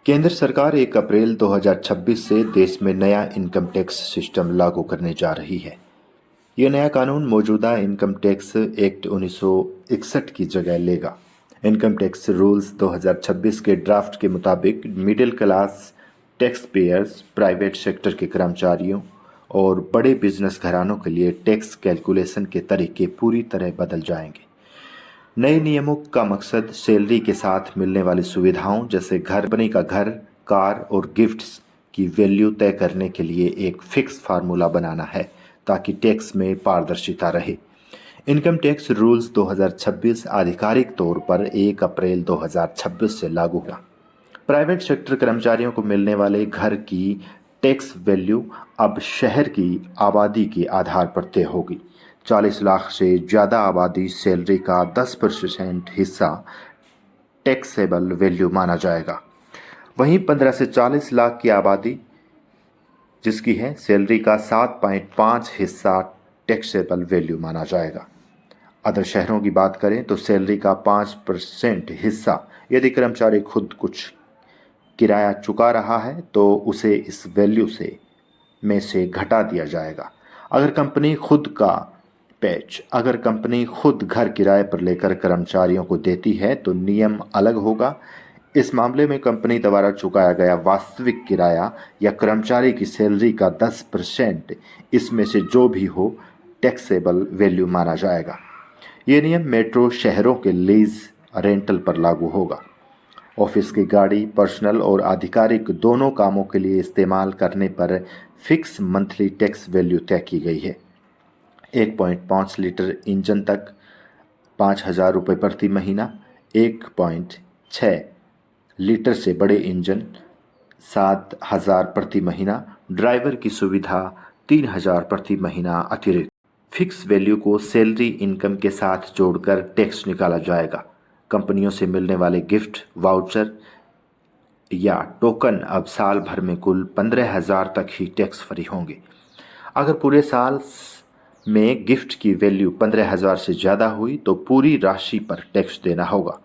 केंद्र सरकार 1 अप्रैल 2026 से देश में नया इनकम टैक्स सिस्टम लागू करने जा रही है। यह नया कानून मौजूदा इनकम टैक्स एक्ट 1961 की जगह लेगा। इनकम टैक्स रूल्स 2026 के ड्राफ्ट के मुताबिक middle class tax payers, private sector के कर्मचारियों और बड़े बिजनेस घरानों के लिए टैक्स कैलकुलेशन के तरीके पूरी तरह बदल जाएंगे। नए नियमों का मकसद सैलरी के साथ मिलने वाली सुविधाओं जैसे कंपनी का घर, कार और गिफ्ट्स की वैल्यू तय करने के लिए एक फिक्स फार्मूला बनाना है ताकि टैक्स में पारदर्शिता रहे। इनकम टैक्स रूल्स 2026 आधिकारिक तौर पर 1 अप्रैल 2026 से लागू होगा। प्राइवेट सेक्टर कर्मचारियों को मिलने वाले घर की टैक्स वैल्यू अब शहर की आबादी के आधार पर तय होगी। 40 लाख से ज़्यादा आबादी सैलरी का 10% हिस्सा टैक्सेबल वैल्यू माना जाएगा। वहीं 15 से 40 लाख की आबादी जिसकी है सैलरी का 7.5 हिस्सा टैक्सेबल वैल्यू माना जाएगा। अदर शहरों की बात करें तो सैलरी का 5% हिस्सा यदि कर्मचारी खुद कुछ किराया चुका रहा है तो उसे इस वैल्यू से घटा दिया जाएगा। अगर कंपनी खुद घर किराए पर लेकर कर्मचारियों को देती है तो नियम अलग होगा। इस मामले में कंपनी द्वारा चुकाया गया वास्तविक किराया या कर्मचारी की सैलरी का 10% इसमें से जो भी हो टैक्सेबल वैल्यू माना जाएगा। ये नियम मेट्रो शहरों के लीज रेंटल पर लागू होगा। ऑफिस की गाड़ी पर्सनल और आधिकारिक दोनों कामों के लिए इस्तेमाल करने पर फिक्स मंथली टैक्स वैल्यू तय की गई है। 1.5 लीटर इंजन तक 5,000 रुपये प्रति महीना, 1.6 लीटर से बड़े इंजन 7,000 प्रति महीना, ड्राइवर की सुविधा 3,000 प्रति महीना अतिरिक्त। फिक्स वैल्यू को सैलरी इनकम के साथ जोड़कर टैक्स निकाला जाएगा। कंपनियों से मिलने वाले गिफ्ट, वाउचर या टोकन अब साल भर में कुल 15,000 तक ही टैक्स फ्री होंगे। अगर पूरे साल में गिफ्ट की वैल्यू 15,000 से ज़्यादा हुई तो पूरी राशि पर टैक्स देना होगा।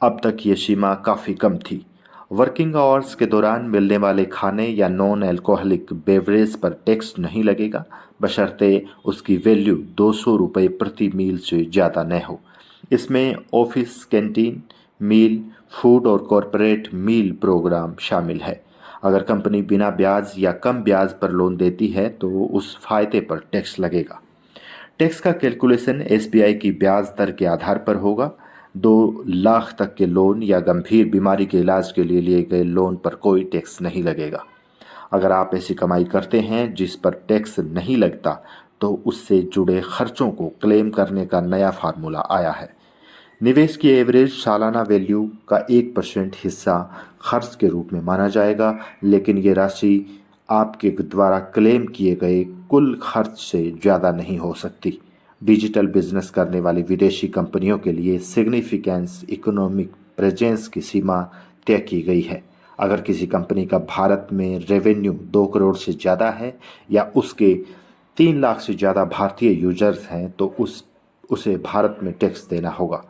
अब तक ये सीमा काफ़ी कम थी। वर्किंग आवर्स के दौरान मिलने वाले खाने या नॉन अल्कोहलिक बेवरेज पर टैक्स नहीं लगेगा, बशर्ते उसकी वैल्यू 200 रुपये प्रति मील से ज़्यादा न हो। इसमें ऑफिस कैंटीन मील, फूड और कॉरपोरेट मील प्रोग्राम शामिल है। अगर कंपनी बिना ब्याज या कम ब्याज पर लोन देती है तो उस फायदे पर टैक्स लगेगा। टैक्स का कैलकुलेशन एसबीआई की ब्याज दर के आधार पर होगा। 2 लाख तक के लोन या गंभीर बीमारी के इलाज के लिए गए लोन पर कोई टैक्स नहीं लगेगा। अगर आप ऐसी कमाई करते हैं जिस पर टैक्स नहीं लगता तो उससे जुड़े खर्चों को क्लेम करने का नया फार्मूला आया है। निवेश की एवरेज सालाना वैल्यू का 1% हिस्सा खर्च के रूप में माना जाएगा, लेकिन ये राशि आपके द्वारा क्लेम किए गए कुल खर्च से ज़्यादा नहीं हो सकती। डिजिटल बिजनेस करने वाली विदेशी कंपनियों के लिए सिग्निफिकेंस इकोनॉमिक प्रेजेंस की सीमा तय की गई है। अगर किसी कंपनी का भारत में रेवेन्यू 2 करोड़ से ज़्यादा है या उसके 3 लाख से ज़्यादा भारतीय यूजर्स हैं तो उसे भारत में टैक्स देना होगा।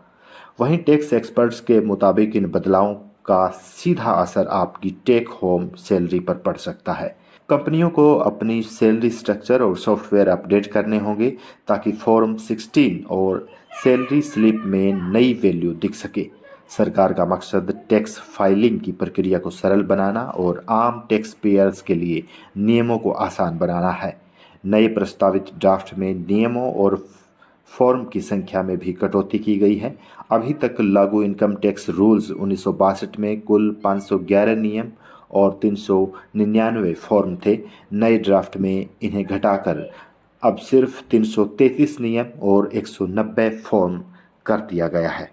वहीं टैक्स एक्सपर्ट्स के मुताबिक इन बदलावों का सीधा असर आपकी टेक होम सैलरी पर पड़ सकता है। कंपनियों को अपनी सैलरी स्ट्रक्चर और सॉफ्टवेयर अपडेट करने होंगे ताकि फॉर्म 16 और सैलरी स्लिप में नई वैल्यू दिख सके। सरकार का मकसद टैक्स फाइलिंग की प्रक्रिया को सरल बनाना और आम टैक्स पेयर्स के लिए नियमों को आसान बनाना है। नए प्रस्तावित ड्राफ्ट में नियमों और फॉर्म की संख्या में भी कटौती की गई है। अभी तक लागू इनकम टैक्स रूल्स 1962 में कुल 511 नियम और 399 फॉर्म थे। नए ड्राफ्ट में इन्हें घटाकर अब सिर्फ 333 नियम और 190 फॉर्म कर दिया गया है।